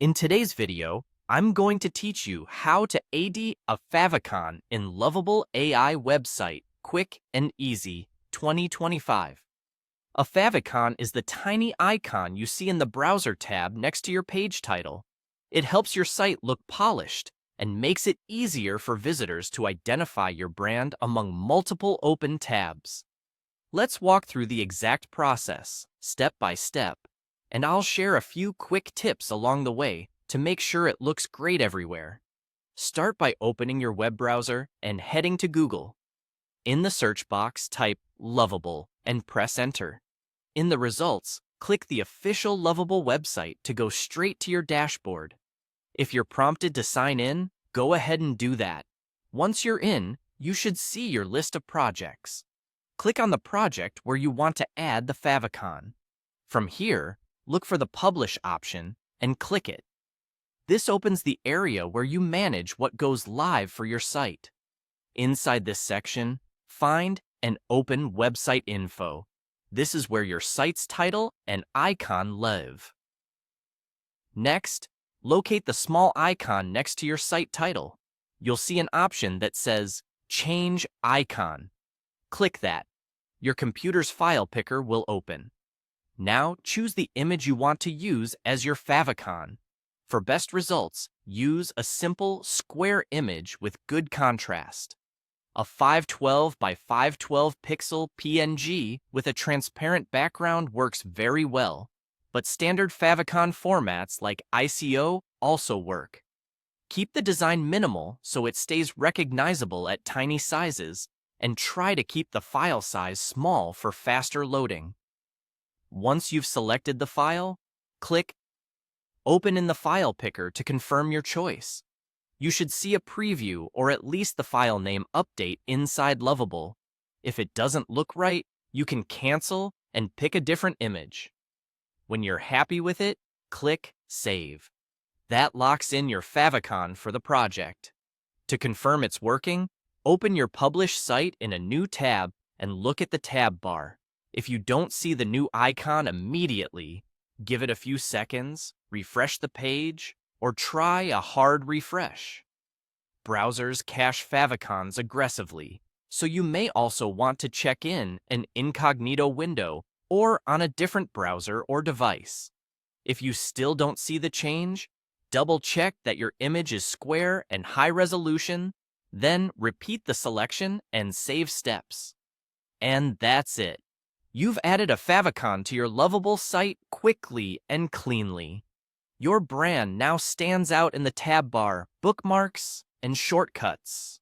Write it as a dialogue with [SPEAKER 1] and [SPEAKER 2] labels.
[SPEAKER 1] In today's video, I'm going to teach you how to add a favicon in Lovable AI website, quick and easy, 2025. A favicon is the tiny icon you see in the browser tab next to your page title. It helps your site look polished and makes it easier for visitors to identify your brand among multiple open tabs. Let's walk through the exact process, step by step, and I'll share a few quick tips along the way to make sure it looks great everywhere. Start by opening your web browser and heading to Google. In the search box, type Lovable and press enter. In the results, click the official Lovable website to go straight to your dashboard. If you're prompted to sign in, go ahead and do that. Once you're in, you should see your list of projects. Click on the project where you want to add the favicon. From here, look for the Publish option and click it. This opens the area where you manage what goes live for your site. Inside this section, find and open Website Info. This is where your site's title and icon live. Next, locate the small icon next to your site title. You'll see an option that says Change Icon. Click that. Your computer's file picker will open. Now choose the image you want to use as your favicon. For best results, use a simple square image with good contrast. A 512 by 512 pixel PNG with a transparent background works very well, but standard favicon formats like ICO also work. Keep the design minimal so it stays recognizable at tiny sizes, and try to keep the file size small for faster loading. Once you've selected the file, click Open in the file picker to confirm your choice. You should see a preview or at least the file name update inside Lovable. If it doesn't look right, you can cancel and pick a different image. When you're happy with it, click Save. That locks in your favicon for the project. To confirm it's working, open your published site in a new tab and look at the tab bar. If you don't see the new icon immediately, give it a few seconds, refresh the page, or try a hard refresh. Browsers cache favicons aggressively, so you may also want to check in an incognito window or on a different browser or device. If you still don't see the change, double-check that your image is square and high resolution, then repeat the selection and save steps. And that's it. You've added a favicon to your Lovable site quickly and cleanly. Your brand now stands out in the tab bar, bookmarks, and shortcuts.